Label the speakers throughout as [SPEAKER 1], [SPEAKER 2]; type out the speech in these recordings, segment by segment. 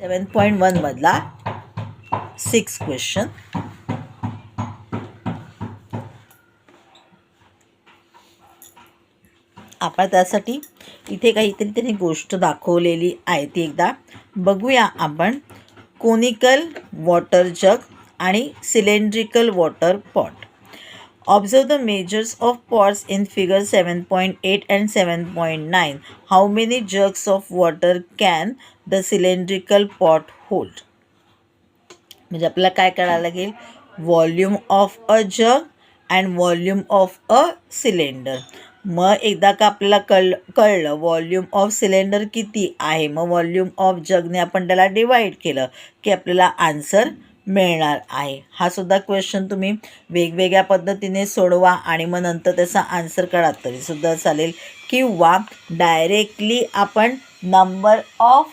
[SPEAKER 1] 7.1 मधला 6 क्वेश्चन. आपण त्यासाठी इथे काहीतरी त्यांनी गोष्ट दाखवलेली आहे ती एकदा बघूया आपण. कोनिकल वॉटर जग आणि cylindrical water pot. Observe the measures of pots in figure 7.8 and 7.9. How many jugs of water can the cylindrical pot hold? म्हणजे आपल्याला काय करायला लागेल, व्हॉल्यूम ऑफ अ जग and volume of a cylinder. मग एकदा का आपल्याला कळलं व्हॉल्यूम ऑफ सिलेंडर किती आहे, मग व्हॉल्यूम ऑफ जगने आपण त्याला डिवाईड केलं की आपल्याला आन्सर मिळणार आहे. हा सुद्धा क्वेश्चन तुम्ही वेगवेगळ्या पद्धतीने सोडवा आणि मग नंतर त्याचा आन्सर काढा तरीसुद्धा चालेल, किंवा डायरेक्टली आपण नंबर ऑफ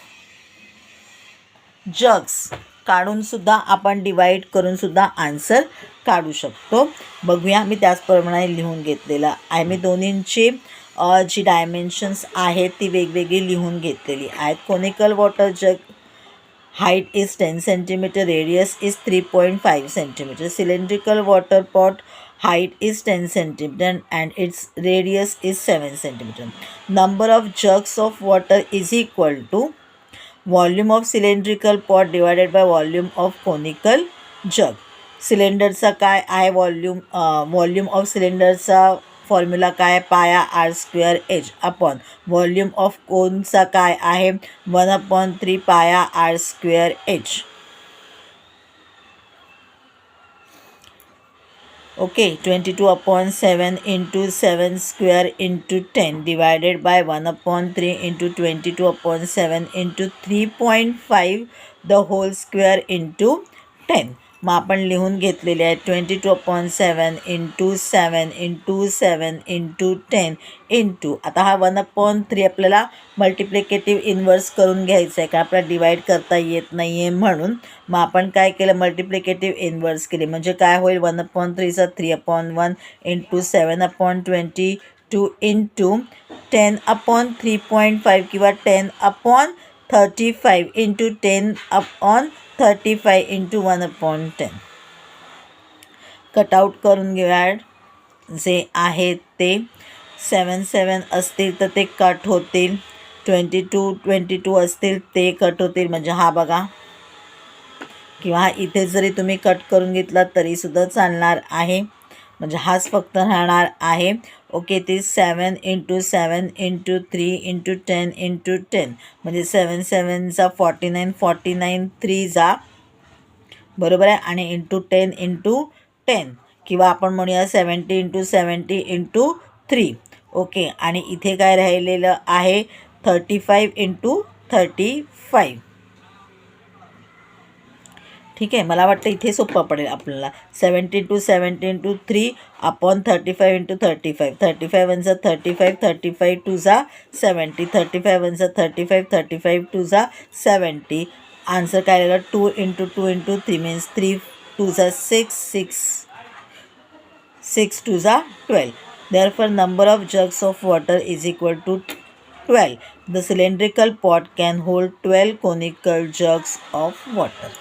[SPEAKER 1] जग्स काढूनसुद्धा आपण डिवाईड करूनसुद्धा आन्सर काढू शकतो. बघूया, मी त्याचप्रमाणे लिहून घेतलेलं आहे. मी दोन्हींची जी डायमेन्शन्स आहेत ती वेगवेगळी लिहून घेतलेली आहेत. कोनिकल वॉटर जग height is 10 cm, radius is 3.5 cm. Cylindrical water pot height is 10 cm and its radius is 7 cm. Number of jugs of water is equal to volume of cylindrical pot divided by volume of conical jug. सिलेंडरचा काय आहे volume of सिलेंडरचा formula काय, पाया r²h upon volume of कोनचा काय आहे 1/3 पाया r²h. Okay, 22/7 into 7² into 10 divided by 1/3 into 22/7 into 3.5 the whole square into 10. मग आपण लिहून घेतलेले आहे 22/7 इंटू 7 इंटू 7 इंटू 10 इंटू, आता हा 1/3 आपल्याला मल्टिप्लिकेटिव्ह इन्व्हर्स करून घ्यायचं आहे, का आपल्याला डिवाईड करता येत नाही आहे म्हणून. मग आपण काय केलं, मल्टिप्लिकेटिव्ह इन्व्हर्स केले म्हणजे काय होईल, 1/3चा 3/1 इंटू 7/22 इंटू 10/3.5 किंवा 10/35 इंटू 10/35 इंटू 1/10. कटआउट करून घेऊया. जे आहेत ते 7 असतील तर ते कट होतील, 22 असतील ते कट होतील, म्हणजे हा बघा, किंवा इथे जरी तुम्ही कट करून घेतला तरीसुद्धा चालणार आहे, म्हणजे हाच फक्त राहणार आहे. ओके, ते 7 इंटू 7 इंटू 3 इंटू 10 इंटू 10 म्हणजे 7/7 49 3 जा बरोबर आहे, आणि इंटू 10 इंटू 10 किंवा आपण म्हणूया 70 इंटू 70 इंटू 3. ओके, आणि इथे काय राहिलेलं आहे 35 इंटू 35. ठीक आहे, मला वाटतं इथे सोपं पडेल आपल्याला. 70 into 70 into 3 upon 35 into 35. 35 1 35, 35 2 70, 35 1 35, 35 2 70. Answer काय आलेलं 2 into 2 into 3 means 3 2 6, 6 2 12. Therefore, number of jugs of water is equal to 12. The cylindrical pot can hold 12 conical jugs of water.